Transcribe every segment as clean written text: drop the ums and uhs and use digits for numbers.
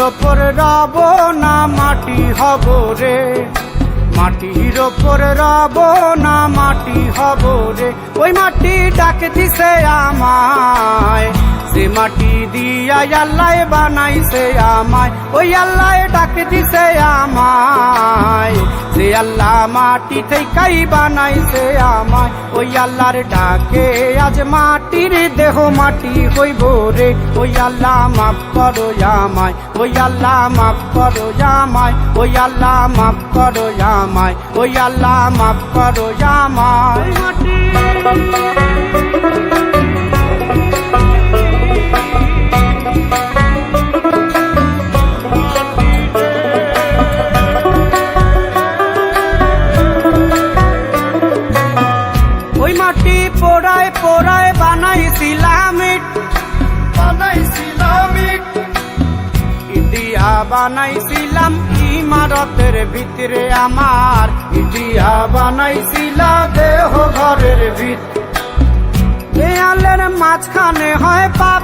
ওপর রব না মাটি হব রে, মাটির ওপর রব না মাটি হব রে। ওই মাটি ডাক দিছে আমায়, যে মাটি দিয়া আল্লাহ বানাইছে আমায়। ওই আল্লাহ ডাক দিছে আমায়, যে আল্লাহ মাটি থেকেই বানাইছে আমায়। ওই আল্লাহর ডাকে আজ মাটির দেহ মাটি হইব রে। ওই আল্লাহ মাফ করো আমায়, ওই আল্লাহ মাফ করো আমায়, ওই আল্লাহ মাফ করো আমায়, ওই আল্লাহ মাফ করো আমায়। ওই মাটি পোড়ায় পোড়ায় বানাইছিলাম ইট, ইটিয়া বানাইছিলাম ইমারতের ভিতরে আমার, ইটিয়া বানাইছিল দেহ ঘরের ভিত। দেয়ালের মাঝখানে হয় পাপ,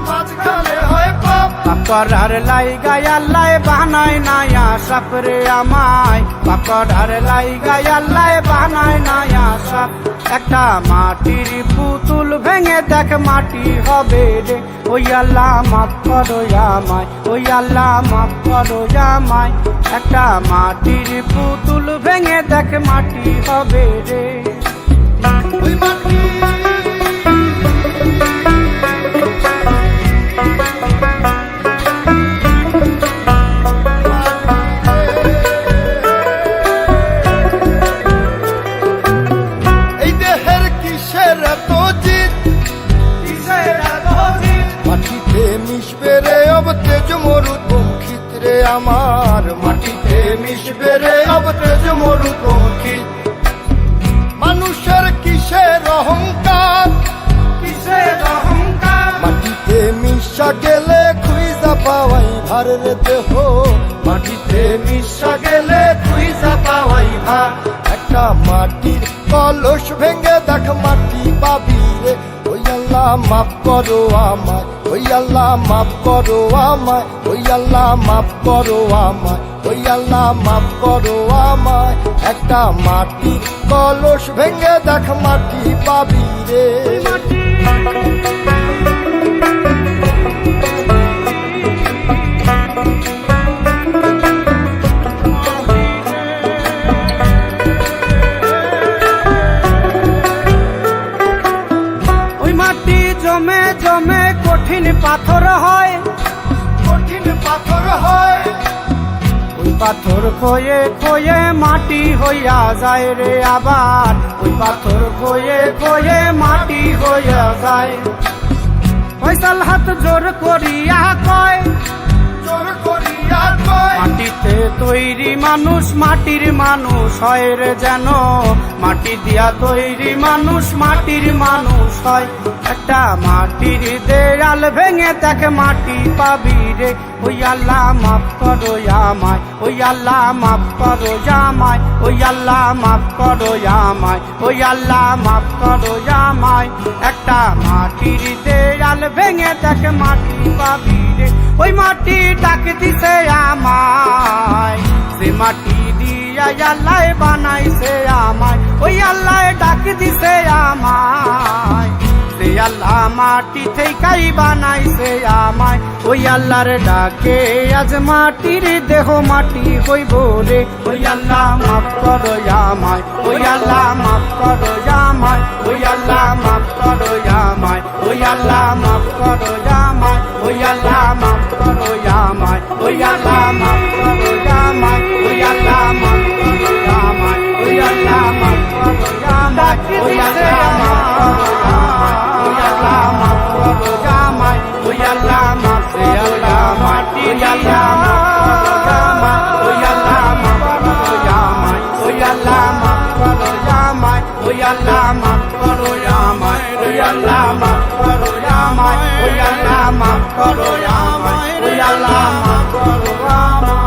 মাঝখানে হয় পাপ, পাপড়ার লাইগায় আল্লাহ বানায় নায়া সাপ রে আমায়, পাপড়ার লাইগায় আল্লাহ বানায় নায়া সাপ। একটা মাটির পুতুল ভেঙে দেখ মাটি হবে রে। ওই আল্লাহ মাফ করো আমায়, ওই আল্লাহ মাফ করো আমায়। একটা মাটির পুতুল ভেঙে দেখ মাটি হবে রে। ওই মাটি আমার, মাটিতে মিশবে রে অব তেজ মরুপঙ্খিত। মানুষের কিসের অহংকার, কিসের অহংকার, মাটিতে মিশা গেলে খুঁজা পাওয়াই ভার রে দেহ, মাটিতে মিশা গেলে খুঁজা পাওয়াই ভার। একটা মাটির কলস ভেঙে দেখ মাটি পাবি রে। ওই আল্লাহ মাফ করো আমায়, ওই আল্লাহ মাফ করো আমায়, ওই আল্লাহ মাফ করো আমায়, ওই আল্লাহ মাফ করো আমায়। একটা মাটির কলস ভেঙে দেখ মাটি পাবি রে। জমে জমে কঠিন পাথর হয়, কঠিন পাথর হয়। ওই পাথর খয়ে খয়ে মাটি হইয়া যায় রে আবার, ওই পাথর খয়ে খয়ে মাটি হইয়া যায়। ফয়সাল হাত জোর করিয়া কয়, জোর করিয়া কয়, মাটিতে তৈরি মানুষ মাটির মানুষ হয় রে যেন, মাটি দিয়া তৈরি মানুষ মাটির মানুষ হয়। একটা মাটির দেয়াল ভেঙে দেখ মাটি পাবি রে। ওই আল্লাহ মাফ করো আমায়, ওই আল্লাহ মাফ করো আমায়, ওই আল্লাহ মাফ করো আমায়, ওই আল্লাহ মাফ করো আমায়। একটা মাটির দেয়াল ভেঙে দেখ মাটি পাবি রে। ওই মাটি ডাক দিছে আমায়, সে মাটি দিয়া আল্লাহ বানাইছে আমায়। ওই আল্লাহ ডাক দিছে আমায়, সে আল্লাহ মাটি থেকেই বানাইছে আমায়। ওই আল্লাহর ডাকে আজ মাটির দেহ মাটি হইব রে। ওই আল্লাহ মাফ করো আমায়, ওই আল্লাহ মাফ করো আমায়, ওই আল্লাহ মাফ করো আমায়, ওই আল্লাহ মাফ করো আমায়, ওই আল্লাহ মাফ করো আমায়, ওই আল্লাহ মাফ করো আমায়, ওই আল্লাহ মাফ করো আমায়, ওই আল্লাহ মাফ করো আমায়, ওই আল্লাহ মাফ করো আমায়, ওই আল্লাহ মাফ করো আমায়, ওই আল্লাহ মাফ করো আমায়, ওই আল্লাহ মাফ করো আমায়, ওই আল্লাহ মাফ করো আমায়, ওই আল্লাহ মাফ করো আমায়, ওই আল্লাহ মাফ করো আমায়, ওই আল্লাহ মাফ করো আমায়, ওই আল্লাহ মাফ করো আমায়, ওই আল্লাহ মাফ করো আমায়।